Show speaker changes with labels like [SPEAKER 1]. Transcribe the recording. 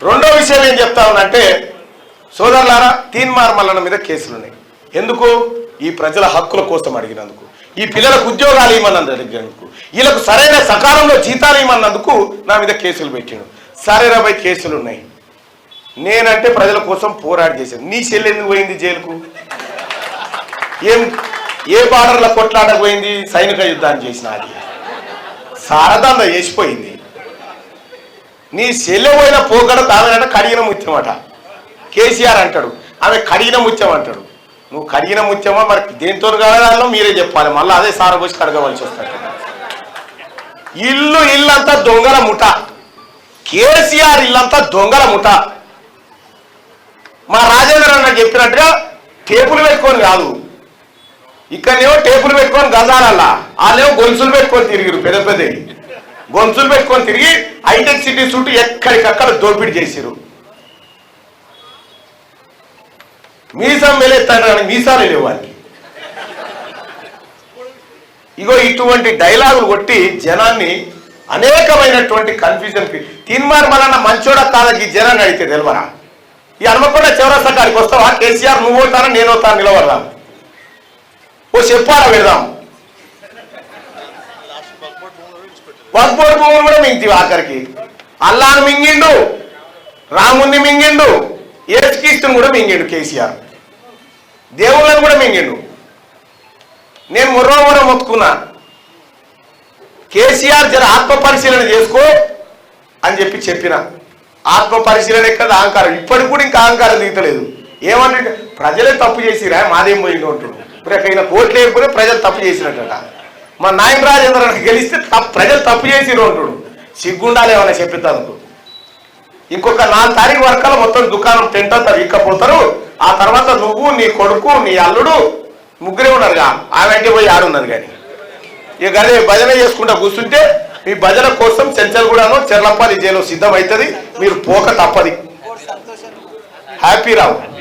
[SPEAKER 1] రెండో విషయం ఏం చెప్తా ఉన్నంటే సోదరులారా, తీన్మార్ మల్లన్న మీద కేసులున్నాయి. ఎందుకు? ఈ ప్రజల హక్కుల కోసం అడిగినందుకు, ఈ పిల్లలకు ఉద్యోగాలు ఇవ్వమన్నందుకు అడిగినందుకు, వీళ్ళకు సరైన సకాలంలో జీతాలు ఇవ్వమన్నందుకు నా మీద కేసులు పెట్టాడు. సరే 20 కేసులు ఉన్నాయి. నేనంటే ప్రజల కోసం పోరాడి చేశాను. నీ చెల్లి ఎందుకు పోయింది జైలుకు? ఏ బార్డర్ల కొట్లాడకు పోయింది? సైనిక యుద్ధాన్ని చేసిన అది సారదంద చేసిపోయింది. నీ చెల్లె పోయిన పోగడ తామెనంటే కడిగిన ముత్యమట. కేసీఆర్ అంటాడు ఆమె కడిగిన ముత్యం అంటాడు. నువ్వు కడిగిన ముత్యమా మరి దేంతో కడగాలో మీరే చెప్పాలి. మళ్ళీ అదే సారబోసి కడగవలసి వస్తాడు. ఇల్లంతా దొంగల ముఠ. కేసీఆర్ ఇల్లంతా దొంగల ముఠ. మా రాజేంద్ర అన్న చెప్పినట్టుగా టేపులు పెట్టుకొని కాదు, ఇక్కడనేమో టేపులు పెట్టుకొని గజాలల్లా, వాళ్ళేమో గొలుసులు పెట్టుకొని తిరిగిరు. పెద్ద పెద్ద గొలుసులు పెట్టుకొని తిరిగి హైటెక్ సిటీ చుట్టూ ఎక్కడికక్కడ దోపిడీ చేసిరు. మీసం వెలెత్తాడు కానీ మీసాలు లేవు వాళ్ళకి. ఇగో ఇటువంటి డైలాగులు కొట్టి జనాన్ని అనేకమైనటువంటి కన్ఫ్యూజన్కి. తీన్మార్ మల్లన్న మంచోడ కాదకి జనాన్ని అడిగితే తెలియరా? ఈ హనుమకొండ చౌరస్తా కాడికి వస్తావా? కేసీఆర్ నువ్వు పోతానా నేను వస్తాను నిలబడదాం, ఓ చెప్పారా పెడదాం. వక్బోర్డు భూములు కూడా మింగితే ఆఖరికి అల్లాను మింగిండు, రాముణ్ణి మింగిండు, ఏసుక్రీస్తుని కూడా మింగిండు కేసీఆర్. దేవుళ్ళని కూడా మింగిండు. నేను మొర్రో మొత్తుకున్నా, కేసీఆర్ జర ఆత్మ పరిశీలన చేసుకో అని చెప్పిన. ఆత్మ పరిశీలన ఎక్కడ అహంకారం. ఇప్పటికి కూడా ఇంకా అహంకారం దిగుతలేదు. ఏమంటే ప్రజలే తప్పు చేసిరా, మాదేం పోయింది అంటుడు. ఇప్పుడు కోట్లు లేకపోతే ప్రజలు తప్పు చేసినట్ట. మా నాయన రాజేంద్ర గెలిస్తే ప్రజలు తప్పు చేసిరు అంటుడు. సిగ్గుండాలి ఏమన్నా చెప్పినందుకు. ఇంకొక 4 తారీఖు వరకల్లా మొత్తం దుకాణం టెంట్ అంతా ఇక్కపోతారు. ఆ తర్వాత నువ్వు, నీ కొడుకు, నీ అల్లుడు ముగ్గురే ఉన్నారుగా. ఆమె పోయి ఆడున్నది. కానీ ఇక అదే భజన చేసుకుంటా కూర్చుంటే మీ భజన కోసం చెంచల్గూడను చెర్లపల్లి జైలు సిద్ధమవుతుంది. మీరు పోక తప్పది. హ్యాపీ రావు.